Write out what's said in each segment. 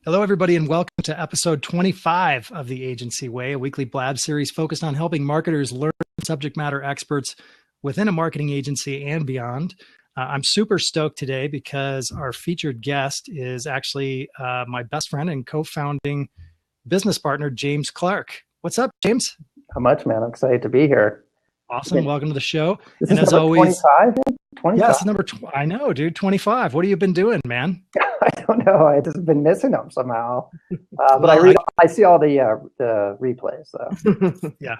Hello, everybody, and welcome to episode 25 of The Agency Way, a weekly blab series focused on helping marketers learn subject matter experts within a marketing agency and beyond. I'm super stoked today because our featured guest is actually my best friend and co-founding business partner, James Clark. What's up, James? How much, man? I'm excited to be here. Awesome. Welcome to the show. This and is as number always, 25? 25? Yes, I know, dude, 25. What have you been doing, man? I don't know. I just been missing them somehow. But I see all the replays. So. Yeah,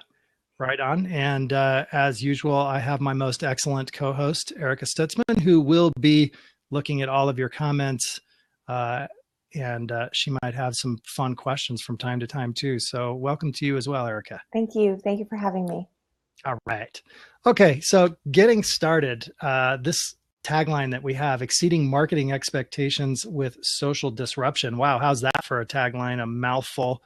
right on. And as usual, I have my most excellent co-host, Erica Stutzman, who will be looking at all of your comments. And she might have some fun questions from time to time, too. So welcome to you as well, Erica. Thank you. Thank you for having me. All right. Okay, so getting started, this tagline that we have, exceeding marketing expectations with social disruption. Wow, how's that for a tagline? A mouthful.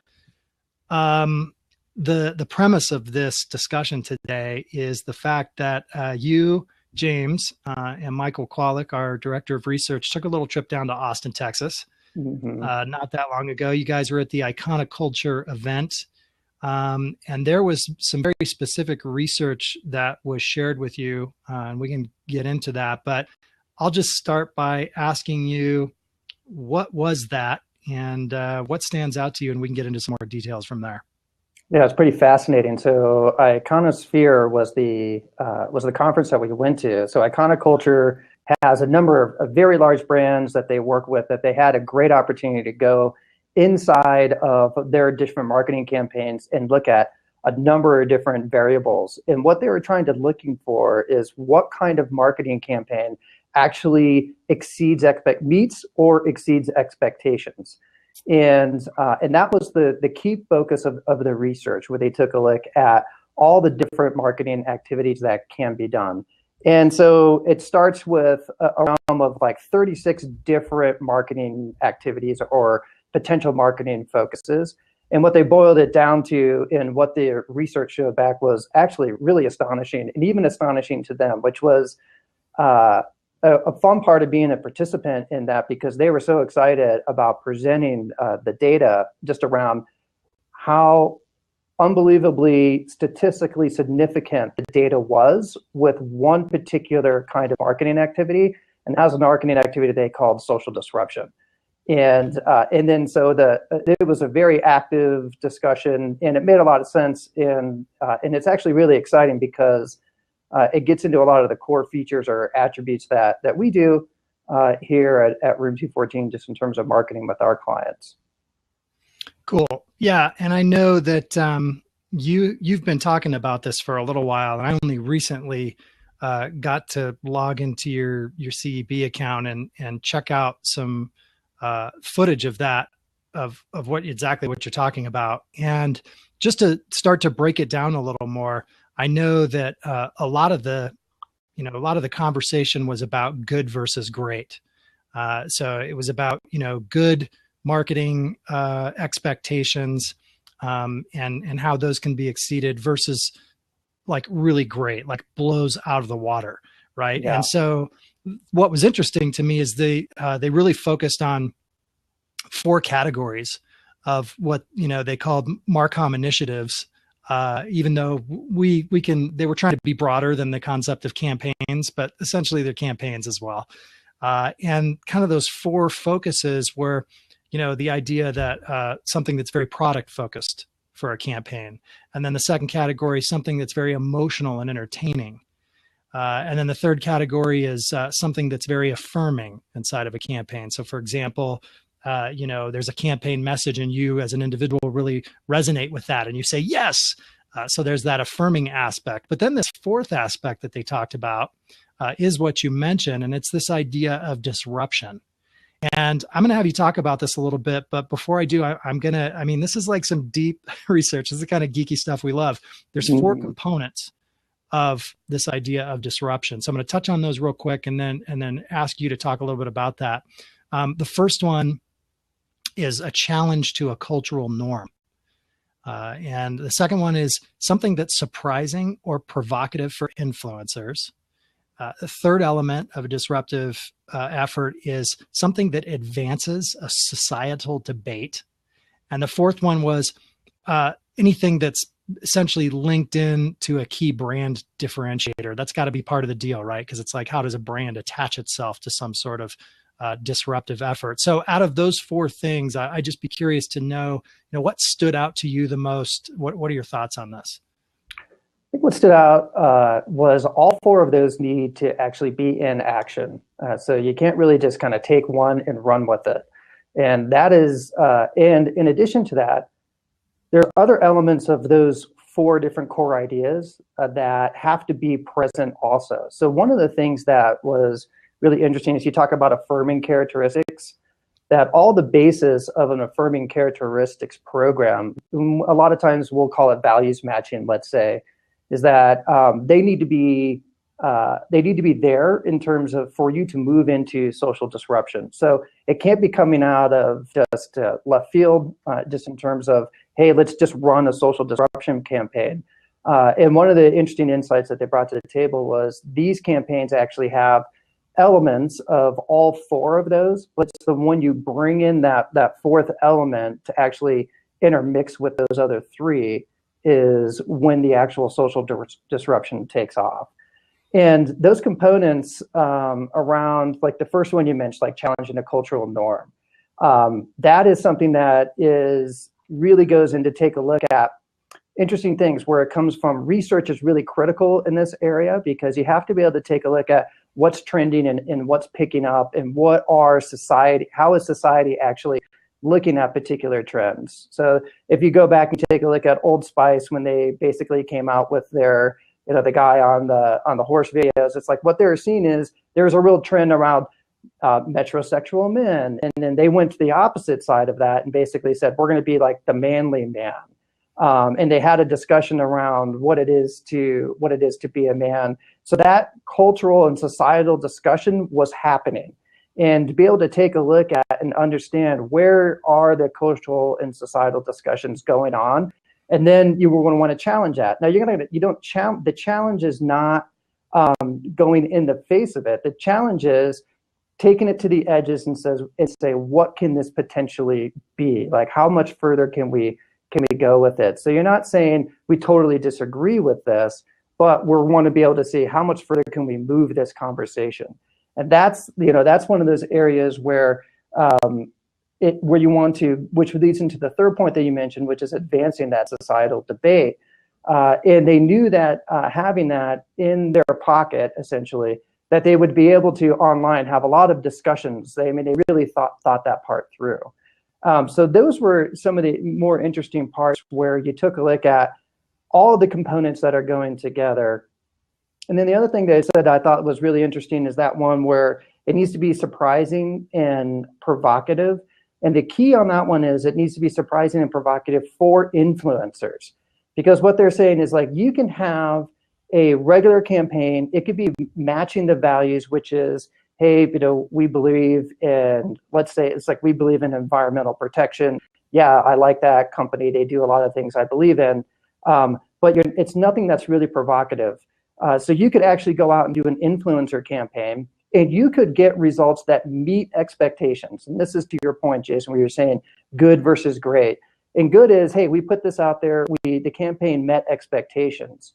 The premise of this discussion today is the fact that you, James, and Michael Kwolek, our director of research, took a little trip down to Austin, Texas, not that long ago. You guys were at the Iconoculture event. And there was some very specific research that was shared with you, and we can get into that. But I'll just start by asking you, what was that, and what stands out to you, and we can get into some more details from there. Yeah, it's pretty fascinating. So, Iconosphere was the conference that we went to. So, Iconoculture has a number of very large brands that they work with that they had a great opportunity to go inside of their different marketing campaigns and look at a number of different variables. And what they were trying to looking for is what kind of marketing campaign actually meets or exceeds expectations. And that was the key focus of the research, where they took a look at all the different marketing activities that can be done. And so it starts with a realm of like 36 different marketing activities or potential marketing focuses. And what they boiled it down to, and what the research showed back, was actually really astonishing, and even astonishing to them, which was a fun part of being a participant in that, because they were so excited about presenting the data just around how unbelievably statistically significant the data was with one particular kind of marketing activity. And that was a marketing activity they called social disruption. And then so it was a very active discussion, and it made a lot of sense. And it's actually really exciting because it gets into a lot of the core features or attributes that we do here at Room 214, just in terms of marketing with our clients. Cool. Yeah, and I know that you've been talking about this for a little while, and I only recently got to log into your CEB account and check out some footage of that, of exactly what you're talking about. And just to start to break it down a little more, I know that a lot of the conversation was about good versus great. So it was about, good marketing expectations and how those can be exceeded versus like really great, like blows out of the water. Right. Yeah. And so what was interesting to me is they really focused on 4 categories of what, they called Marcom initiatives, even though they were trying to be broader than the concept of campaigns, but essentially they're campaigns as well. And kind of those 4 focuses were, the idea that something that's very product focused for a campaign. And then the second category, something that's very emotional and entertaining. And then the third category is something that's very affirming inside of a campaign. So for example, there's a campaign message and you as an individual really resonate with that and you say, yes. So there's that affirming aspect. But then this 4th aspect that they talked about is what you mentioned, and it's this idea of disruption. And I'm going to have you talk about this a little bit, but before I do, this is like some deep research. This is the kind of geeky stuff we love. There's 4 components of this idea of disruption. So I'm going to touch on those real quick and then ask you to talk a little bit about that. The first one is a challenge to a cultural norm. And the second one is something that's surprising or provocative for influencers. The third element of a disruptive effort is something that advances a societal debate. And the fourth one was anything that's essentially linked in to a key brand differentiator. That's got to be part of the deal, right? Because it's like, how does a brand attach itself to some sort of disruptive effort? So out of those four things, I'd just be curious to know, what stood out to you the most? What are your thoughts on this? I think what stood out was all four of those need to actually be in action. So you can't really just kind of take one and run with it. And that is, and in addition to that, there are other elements of those four different core ideas that have to be present also. So one of the things that was really interesting is you talk about affirming characteristics, that all the basis of an affirming characteristics program, a lot of times we'll call it values matching, let's say, is that they need to be there in terms of for you to move into social disruption. So it can't be coming out of just left field, just in terms of, hey, let's just run a social disruption campaign. And one of the interesting insights that they brought to the table was these campaigns actually have elements of all four of those, but it's the when you bring in that fourth element to actually intermix with those other three is when the actual social disruption takes off. And those components around, like the first one you mentioned, like challenging a cultural norm, that is something that really goes in to take a look at interesting things where it comes from. Research is really critical in this area because you have to be able to take a look at what's trending and what's picking up and how is society actually looking at particular trends. So if you go back and take a look at Old Spice when they basically came out with their, the guy on the horse videos, it's like what they're seeing is there's a real trend around metrosexual men, and then they went to the opposite side of that and basically said we're going to be like the manly man, and they had a discussion around what it is to be a man. So that cultural and societal discussion was happening. And to be able to take a look at and understand where are the cultural and societal discussions going on, and then you will want to challenge that. Now the challenge is not going in the face of it. The challenge is taking it to the edges and say, what can this potentially be? Like, how much further can we go with it? So you're not saying we totally disagree with this, but we want to be able to see how much further can we move this conversation. And that's one of those areas where you want to, which leads into the third point that you mentioned, which is advancing that societal debate. And they knew that having that in their pocket, essentially, that they would be able to online have a lot of discussions. They really thought that part through. So those were some of the more interesting parts where you took a look at all of the components that are going together. And then the other thing they said I thought was really interesting is that one where it needs to be surprising and provocative. And the key on that one is it needs to be surprising and provocative for influencers. Because what they're saying is, like, you can have a regular campaign. It could be matching the values, which is, hey, we believe in, let's say it's like we believe in environmental protection. Yeah, I like that company. They do a lot of things I believe in. But it's nothing that's really provocative. So you could actually go out and do an influencer campaign, and you could get results that meet expectations. And this is to your point, Jason, where you're saying good versus great. And good is, hey, we put this out there. The campaign met expectations.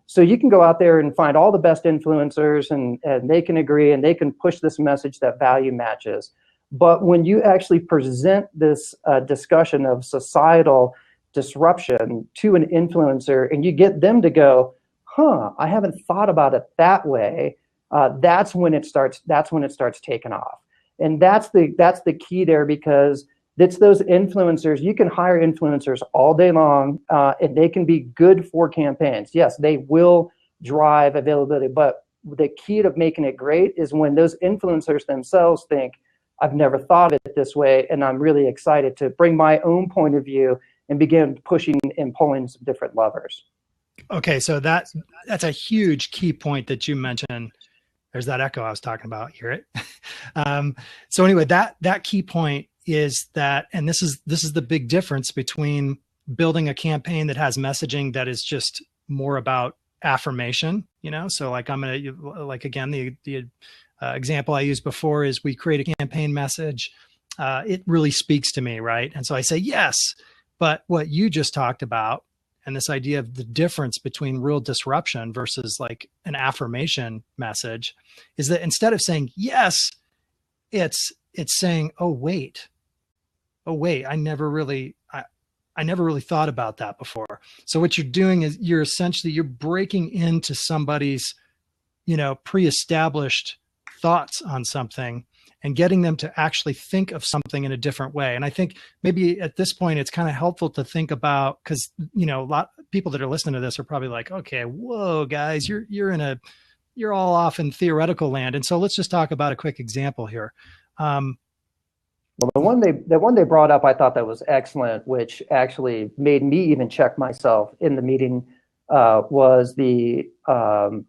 So you can go out there and find all the best influencers, and they can agree, and they can push this message that value matches. But when you actually present this discussion of societal disruption to an influencer, and you get them to go, I haven't thought about it that way. That's when it starts taking off. And that's the key there, because it's those influencers. You can hire influencers all day long, and they can be good for campaigns. Yes, they will drive availability, but the key to making it great is when those influencers themselves think, I've never thought of it this way, and I'm really excited to bring my own point of view and begin pushing and pulling some different levers. Okay, so that's a huge key point that you mentioned. There's that echo I was talking about. Hear it? So anyway, that key point is that, and this is the big difference between building a campaign that has messaging that is just more about affirmation, so like I'm going to, like, again, the example I used before is we create a campaign message. It really speaks to me, right? And so I say, yes, but what you just talked about, and this idea of the difference between real disruption versus like an affirmation message, is that instead of saying yes, it's saying, oh wait, I never really thought about that before. So what you're doing is you're breaking into somebody's, pre-established thoughts on something and getting them to actually think of something in a different way. And I think maybe at this point, it's kind of helpful to think about, because, a lot of people that are listening to this are probably like, okay, whoa, guys, you're all off in theoretical land. And so let's just talk about a quick example here. Well, the one they brought up, I thought that was excellent, which actually made me even check myself in the meeting, was the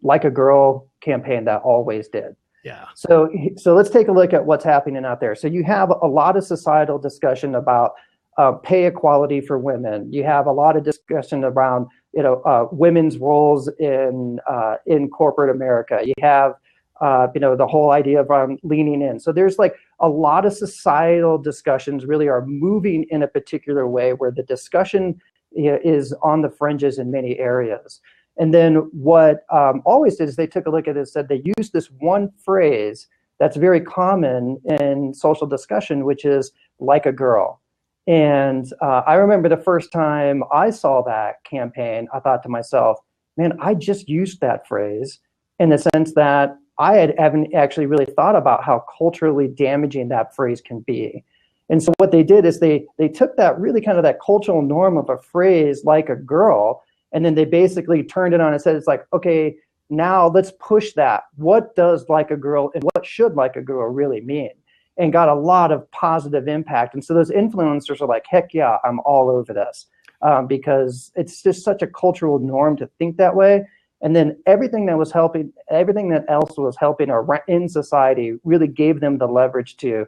Like a Girl campaign that Always did. Yeah. So let's take a look at what's happening out there. So you have a lot of societal discussion about pay equality for women. You have a lot of discussion around women's roles in corporate America. You have the whole idea of leaning in. So there's like a lot of societal discussions really are moving in a particular way where the discussion is on the fringes in many areas. And then what Always did is they took a look at it and said they used this one phrase that's very common in social discussion, which is like a girl. And I remember the first time I saw that campaign, I thought to myself, man, I just used that phrase in the sense that I haven't actually really thought about how culturally damaging that phrase can be. And so what they did is they took that really kind of that cultural norm of a phrase like a girl, and then they basically turned it on and said, it's like, okay, now let's push that. What does like a girl and what should like a girl really mean? And got a lot of positive impact. And so those influencers are like, heck yeah, I'm all over this, because it's just such a cultural norm to think that way. And then everything that else was helping in society really gave them the leverage to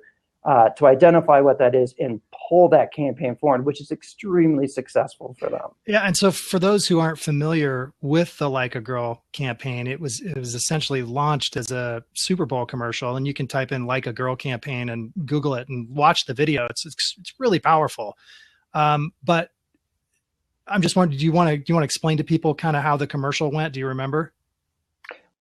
identify what that is and pull that campaign forward, which is extremely successful for them. Yeah. And so for those who aren't familiar with the Like a Girl campaign, it was essentially launched as a Super Bowl commercial, and you can type in Like a Girl campaign and Google it and watch the video. It's really powerful. But I'm just wondering, do you want to explain to people kind of how the commercial went? Do you remember?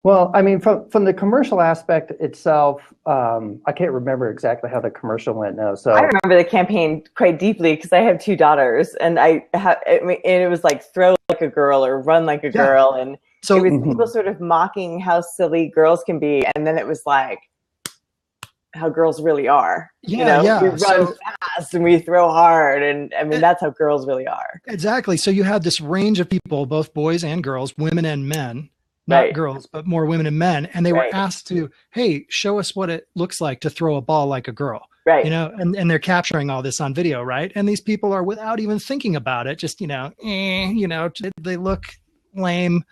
Well, I mean, from the commercial aspect itself, I can't remember exactly how the commercial went now. So I remember the campaign quite deeply because I have two daughters, and it was like throw like a girl or run like a girl, and so it was people sort of mocking how silly girls can be, and then it was like how girls really are. We run fast and we throw hard, and I mean that's how girls really are. Exactly. So you had this range of people, both boys and girls, women and men. Not girls, but more women and men. And they were asked to, hey, show us what it looks like to throw a ball like a girl. Right. And they're capturing all this on video, right? And these people are, without even thinking about it, just, they look lame.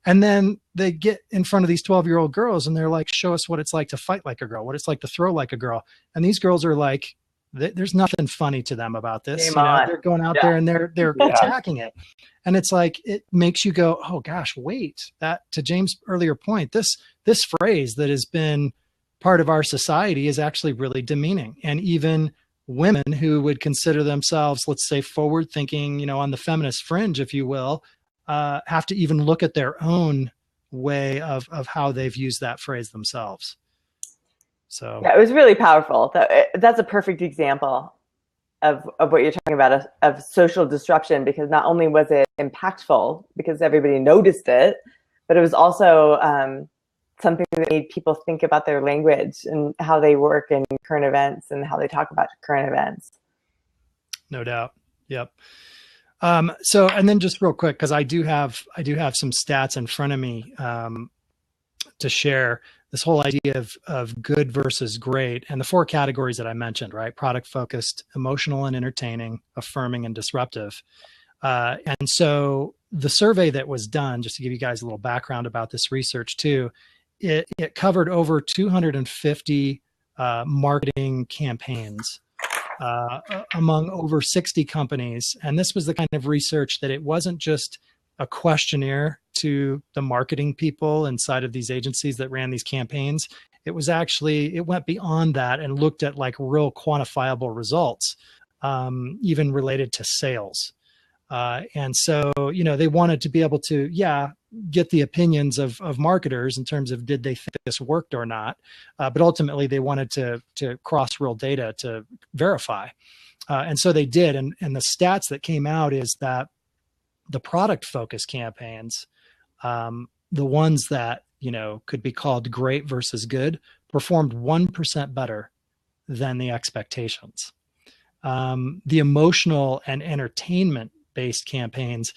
And then they get in front of these 12-year-old girls and they're like, show us what it's like to fight like a girl, what it's like to throw like a girl. And these girls are like, there's nothing funny to them about this. They're going out there and they're attacking it. And it's like, it makes you go, oh gosh, wait, that, to James' earlier point, this phrase that has been part of our society is actually really demeaning. And even women who would consider themselves, let's say, forward thinking, on the feminist fringe, if you will, have to even look at their own way of how they've used that phrase themselves. So yeah, it was really powerful. That's a perfect example of what you're talking about, of social disruption, because not only was it impactful because everybody noticed it, but it was also something that made people think about their language and how they work in current events and how they talk about current events. No doubt. Yep. So, and then just real quick, because I do have some stats in front of me to share. This whole idea of good versus great, and the four categories that I mentioned, right? Product focused, emotional and entertaining, affirming, and disruptive. And so the survey that was done, just to give you guys a little background about this research too, it covered over 250 marketing campaigns among over 60 companies. And this was the kind of research that it wasn't just a questionnaire to the marketing people inside of these agencies that ran these campaigns, it went beyond that and looked at like real quantifiable results, even related to sales. And so, they wanted to be able to, get the opinions of marketers in terms of did they think this worked or not. But ultimately, they wanted to cross real data to verify. And so they did. And the stats that came out is that the product focused campaigns, the ones that, could be called great versus good, performed 1% better than the expectations. The emotional and entertainment based campaigns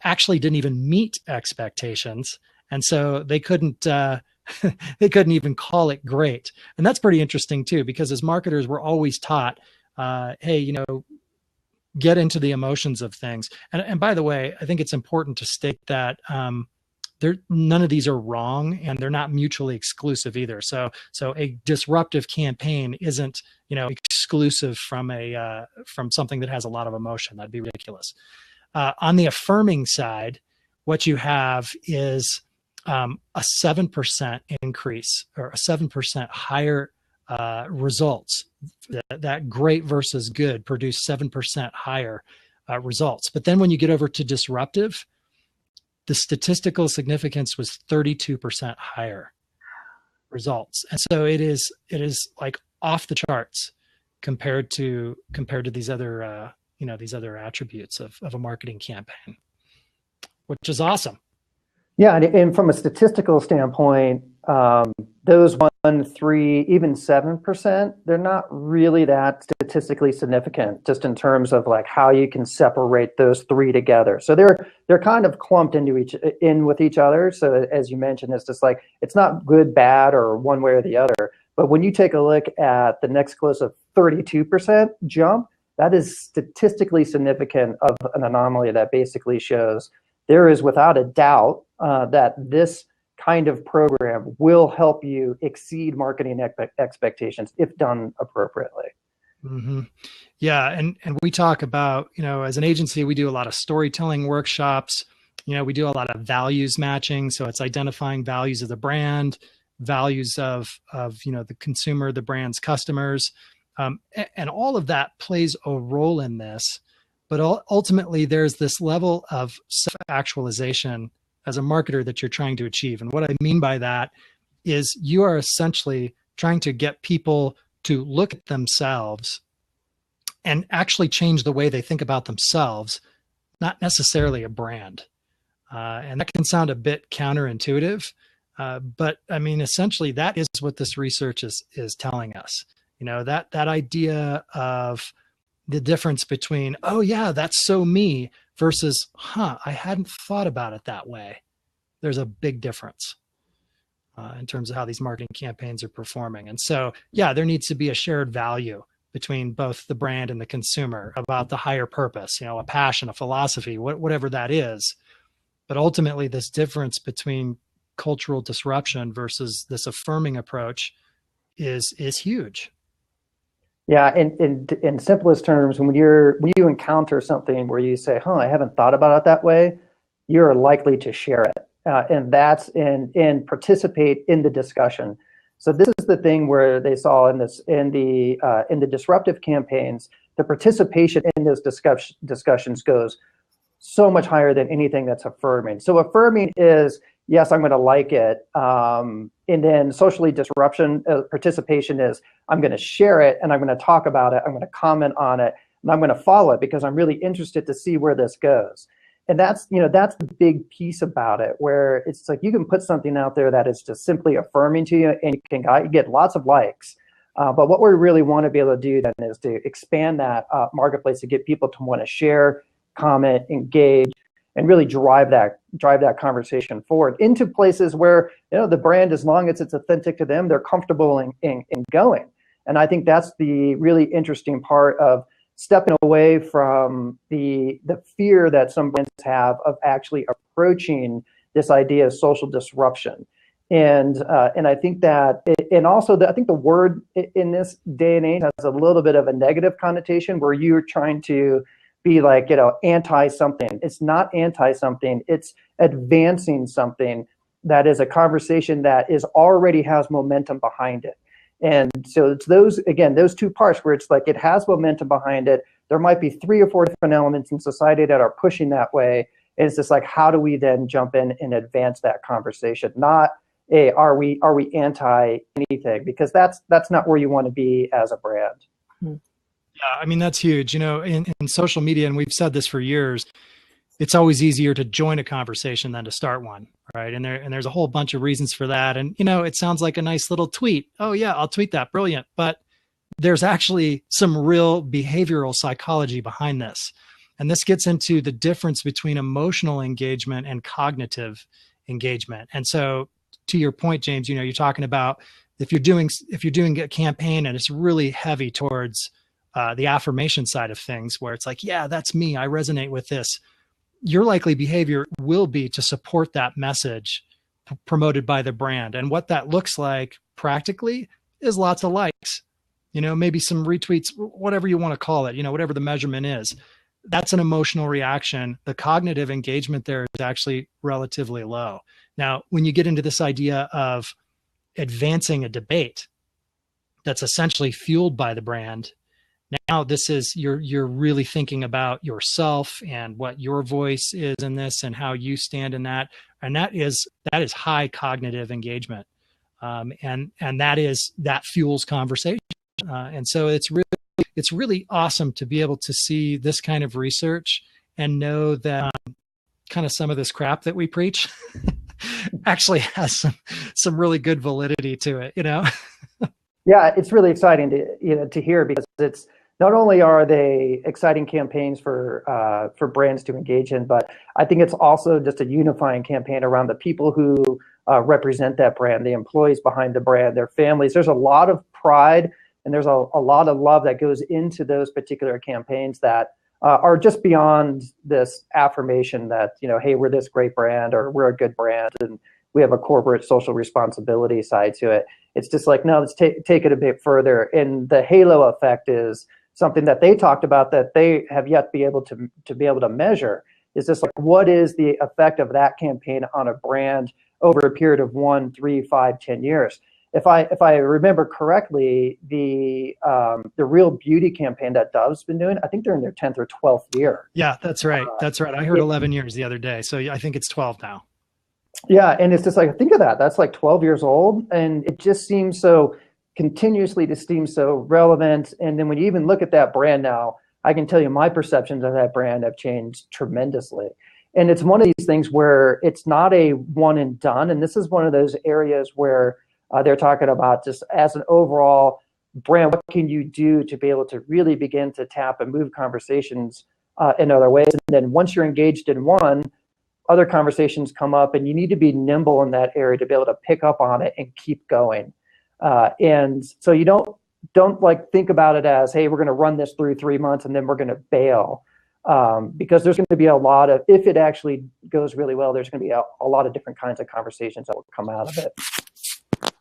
actually didn't even meet expectations, and so they couldn't they couldn't even call it great. And that's pretty interesting too, because as marketers we're always taught, hey, get into the emotions of things. And by the way, I think it's important to state that none of these are wrong, and they're not mutually exclusive either. So a disruptive campaign isn't, exclusive from something that has a lot of emotion. That'd be ridiculous. On the affirming side, what you have is a 7% increase, or a 7% higher results. That great versus good produced 7% higher results. But then when you get over to disruptive, the statistical significance was 32% higher results. And so it is like off the charts compared to these other these other attributes of a marketing campaign, which is awesome. Yeah, and from a statistical standpoint, those 1, 3, even 7%, they're not really that statistically significant, just in terms of like how you can separate those three together. So they're kind of clumped in with each other. So as you mentioned, it's just like it's not good, bad, or one way or the other. But when you take a look at the next closest 32% jump, that is statistically significant of an anomaly that basically shows there is without a doubt that this kind of program will help you exceed marketing expectations if done appropriately. Mm-hmm. Yeah, and we talk about, as an agency, we do a lot of storytelling workshops. We do a lot of values matching. So it's identifying values of the brand, values of the consumer, the brand's customers, and all of that plays a role in this. But ultimately, there's this level of self-actualization as a marketer that you're trying to achieve. And what I mean by that is you are essentially trying to get people to look at themselves and actually change the way they think about themselves, not necessarily a brand. And that can sound a bit counterintuitive, but I mean, essentially that is what this research is telling us. That idea of the difference between, oh yeah, that's so me, versus, I hadn't thought about it that way. There's a big difference in terms of how these marketing campaigns are performing. And so, yeah, there needs to be a shared value between both the brand and the consumer about the higher purpose, a passion, a philosophy, whatever that is. But ultimately, this difference between cultural disruption versus this affirming approach is huge. Yeah, in simplest terms, when you encounter something where you say, I haven't thought about it that way, you're likely to share it. And that's and participate in the discussion. So this is the thing where they saw in the disruptive campaigns, the participation in those discussions goes so much higher than anything that's affirming. So affirming is, yes, I'm going to like it. And then socially disruption participation is, I'm going to share it and I'm going to talk about it. I'm going to comment on it and I'm going to follow it because I'm really interested to see where this goes. And that's the big piece about it, where it's like you can put something out there that is just simply affirming to you and you can get lots of likes. But what we really want to be able to do then is to expand that marketplace to get people to want to share, comment, engage, and really drive that conversation forward into places where the brand, as long as it's authentic to them, they're comfortable in going. And I think that's the really interesting part of stepping away from the fear that some brands have of actually approaching this idea of social disruption. And I think that, and also I think the word in this day and age has a little bit of a negative connotation where you're trying to be like, anti something. It's not anti something. It's advancing something that is a conversation that is already has momentum behind it. And so it's those two parts where it's like it has momentum behind it. There might be 3 or 4 different elements in society that are pushing that way. And it's just like, how do we then jump in and advance that conversation? Not, hey, are we anti anything? Because that's not where you want to be as a brand. Yeah, I mean, that's huge. In social media, and we've said this for years, it's always easier to join a conversation than to start one, right? And there's a whole bunch of reasons for that. And, it sounds like a nice little tweet. Oh yeah, I'll tweet that. Brilliant. But there's actually some real behavioral psychology behind this. And this gets into the difference between emotional engagement and cognitive engagement. And so to your point, James, you're talking about if you're doing a campaign and it's really heavy towards the affirmation side of things, where it's like, yeah, that's me, I resonate with this. Your likely behavior will be to support that message promoted by the brand. And what that looks like practically is lots of likes, maybe some retweets, whatever you want to call it, whatever the measurement is. That's an emotional reaction. The cognitive engagement there is actually relatively low. Now, when you get into this idea of advancing a debate that's essentially fueled by the brand, now this is you're really thinking about yourself and what your voice is in this and how you stand in that, and that is high cognitive engagement, and that fuels conversation, and so it's really awesome to be able to see this kind of research and know that kind of some of this crap that we preach actually has some really good validity to it. Yeah, it's really exciting to hear, because it's not only are they exciting campaigns for brands to engage in, but I think it's also just a unifying campaign around the people who represent that brand, the employees behind the brand, their families. There's a lot of pride and there's a lot of love that goes into those particular campaigns that are just beyond this affirmation that, hey, we're this great brand or we're a good brand and we have a corporate social responsibility side to it. It's just like, no, let's take it a bit further. And the halo effect is something that they talked about that they have yet be able to measure. Is just like, what is the effect of that campaign on a brand over a period of 1, 3, 5, 10 years? If I remember correctly, the Real Beauty campaign that Dove's been doing, I think they're in their 10th or 12th year. Yeah, that's right. That's right. I heard 11 years the other day, so I think it's 12 now. Yeah, and it's just like, think of that. That's like 12 years old, and it just seems so continuously to seem so relevant. And then when you even look at that brand now, I can tell you my perceptions of that brand have changed tremendously. And it's one of these things where it's not a one and done. And this is one of those areas where they're talking about just as an overall brand, what can you do to be able to really begin to tap and move conversations in other ways? And then once you're engaged in one, other conversations come up and you need to be nimble in that area to be able to pick up on it and keep going. And so you don't like think about it as, hey, we're going to run this through 3 months and then we're going to bail. Because there's going to be a lot of, if it actually goes really well, there's going to be a lot of different kinds of conversations that will come out of it.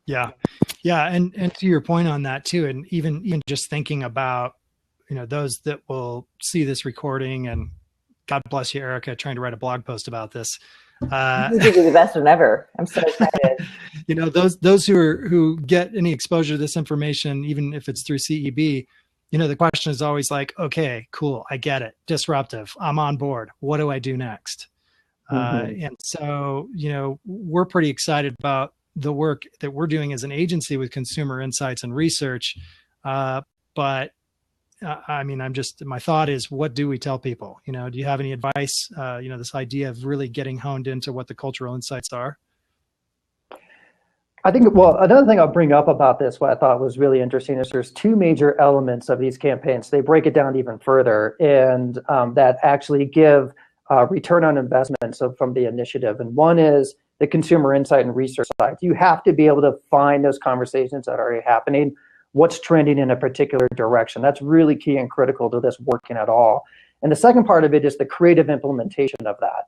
Yeah. And to your point on that too, and even just thinking about, those that will see this recording, and God bless you, Erica, trying to write a blog post about this. This is the best one ever. I'm so excited. Those who get any exposure to this information, even if it's through CEB, the question is always like, okay, cool, I get it. Disruptive. I'm on board. What do I do next? And so, we're pretty excited about the work that we're doing as an agency with consumer insights and research. But my thought is, what do we tell people? Do you have any advice? This idea of really getting honed into what the cultural insights are. I think, another thing I'll bring up about this, what I thought was really interesting, is there's 2 major elements of these campaigns. They break it down even further, and that actually give return on investment from the initiative. And one is the consumer insight and research side. You have to be able to find those conversations that are already happening, what's trending in a particular direction. That's really key and critical to this working at all. And the second part of it is the creative implementation of that.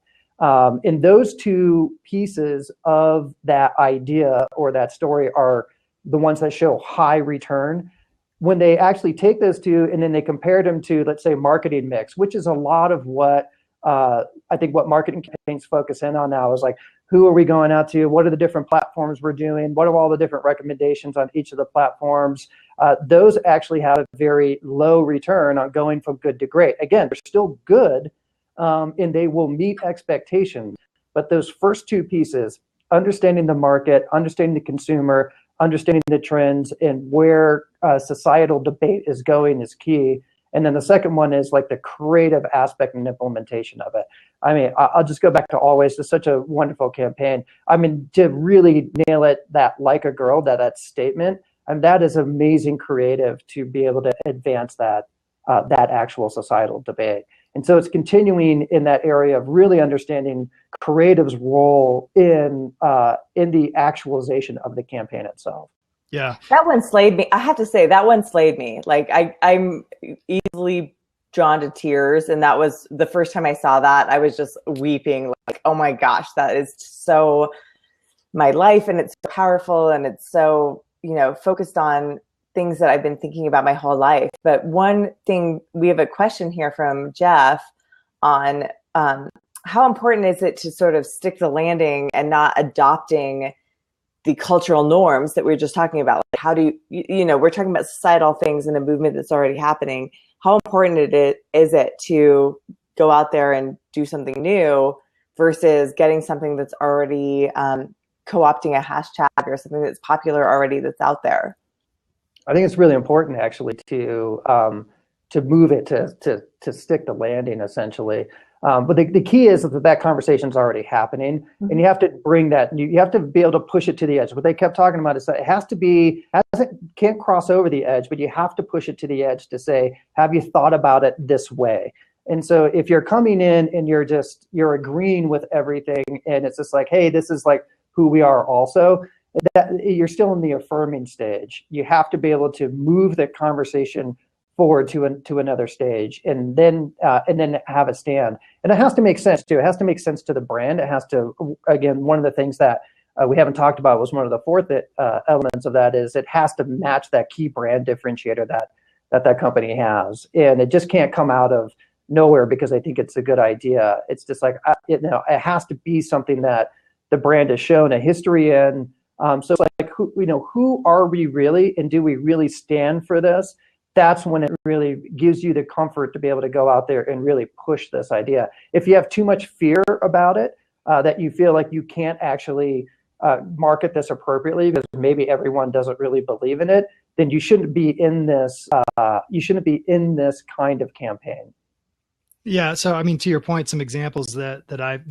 And those 2 pieces of that idea or that story are the ones that show high return. When they actually take those 2 and then they compare them to, let's say, marketing mix, which is a lot of what I think what marketing campaigns focus in on now is like, who are we going out to? What are the different platforms we're doing? What are all the different recommendations on each of the platforms? Those actually have a very low return on going from good to great. Again, they're still good, and they will meet expectations. But those first two pieces, understanding the market, understanding the consumer, understanding the trends, and where societal debate is going is key. And then the second one is like the creative aspect and implementation of it. I mean, I'll just go back to Always. It's such a wonderful campaign. I mean, to really nail it, that like a girl, that statement, and that is amazing creative to be able to advance that actual societal debate. And so it's continuing in that area of really understanding creative's role in the actualization of the campaign itself. Yeah. That one slayed me. I have to say, that one slayed me. Like I'm easily drawn to tears. And that was the first time I saw that. I was just weeping like, oh my gosh, that is so my life. And it's so powerful. And it's so, focused on things that I've been thinking about my whole life. But one thing, we have a question here from Jeff on how important is it to sort of stick the landing and not adopting the cultural norms that we were just talking about? Like how do we're talking about societal things in a movement that's already happening. How important is it to go out there and do something new versus getting something that's already co-opting a hashtag or something that's popular already that's out there? I think it's really important actually to move it to stick the landing essentially. But the key is that conversation's already happening, and you have to bring that. You have to be able to push it to the edge. What they kept talking about is that can't cross over the edge, but you have to push it to the edge to say, have you thought about it this way? And so if you're coming in and you're agreeing with everything, and it's just like, hey, this is like who we are also, that you're still in the affirming stage. You have to be able to move the conversation forward to another stage, and then have it stand. And it has to make sense too. It has to make sense to the brand. It has to, again, one of the things that we haven't talked about was one of the fourth elements of that is it has to match that key brand differentiator that company has, and it just can't come out of nowhere because I think it's a good idea. It's just like it has to be something that the brand has shown a history in. So it's like who are we really, and do we really stand for this? That's when it really gives you the comfort to be able to go out there and really push this idea. If you have too much fear about it, that you feel like you can't actually market this appropriately because maybe everyone doesn't really believe in it, then you shouldn't be in this. You shouldn't be in this kind of campaign. Yeah. So, I mean, to your point, some examples that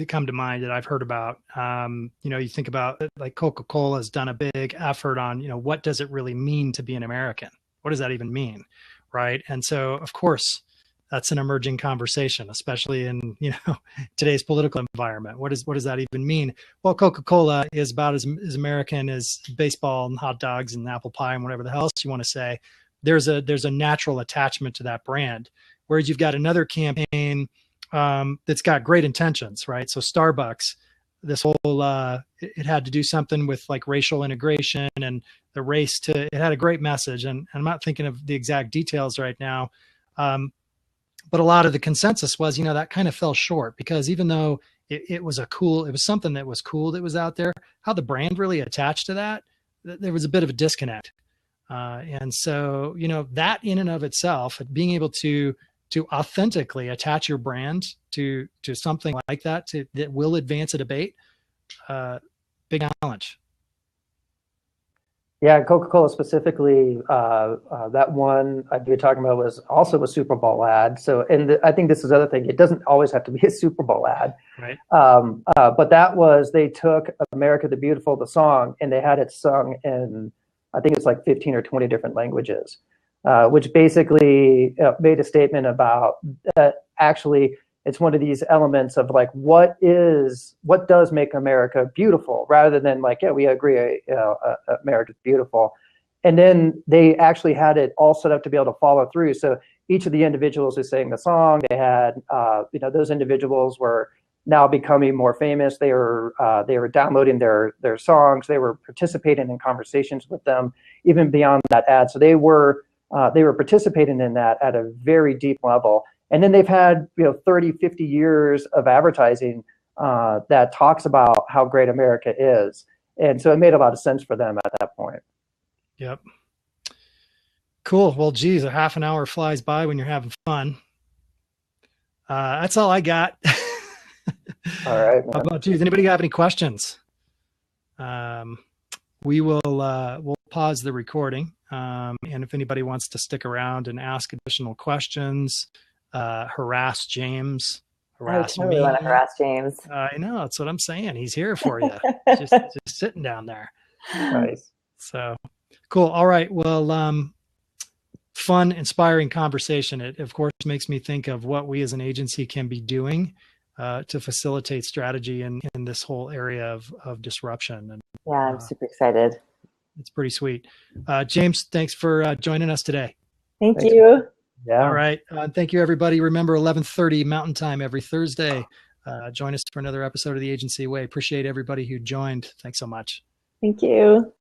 come to mind that I've heard about, you think about like Coca-Cola has done a big effort on, what does it really mean to be an American? What does that even mean? Right. And so, of course, that's an emerging conversation, especially in, today's political environment. What does that even mean? Well, Coca-Cola is about as American as baseball and hot dogs and apple pie and whatever the hell else you want to say. There's a natural attachment to that brand. Whereas you've got another campaign that's got great intentions, right? So Starbucks, this whole, it had to do something with like racial integration and the race it had a great message. And I'm not thinking of the exact details right now. But a lot of the consensus was, that kind of fell short because even though it was something that was cool that was out there, how the brand really attached to that, there was a bit of a disconnect. And so, that in and of itself, being able to authentically attach your brand to something like that, that will advance a debate, big challenge. Yeah, Coca-Cola specifically, that one you're talking about was also a Super Bowl ad. So, and I think this is the other thing. It doesn't always have to be a Super Bowl ad. Right. But they took America the Beautiful, the song, and they had it sung in, I think it's like 15 or 20 different languages, which basically made a statement about actually it's one of these elements of like, what does make America beautiful, rather than like, yeah, we agree, America's beautiful. And then they actually had it all set up to be able to follow through. So each of the individuals who sang the song, they had, those individuals were now becoming more famous. They were downloading their songs. They were participating in conversations with them, even beyond that ad. So they were participating in that at a very deep level. And then they've had 30, 50 years of advertising that talks about how great America is. And so it made a lot of sense for them at that point. Yep. Cool. Well, geez, a half an hour flies by when you're having fun. That's all I got. All right. How about you? Does anybody have any questions? We'll pause the recording. And if anybody wants to stick around and ask additional questions, harass James, harass totally me. want to harass James. I know, that's what I'm saying. He's here for you. just sitting down there. Nice. So cool. All right. Well, fun, inspiring conversation. It, of course, makes me think of what we as an agency can be doing to facilitate strategy in this whole area of disruption. And yeah, I'm super excited. It's pretty sweet. James, thanks for joining us today. Thanks. You. Yeah. All right. Thank you, everybody. Remember, 11:30 Mountain Time every Thursday. Join us for another episode of The Agency Way. Appreciate everybody who joined. Thanks so much. Thank you.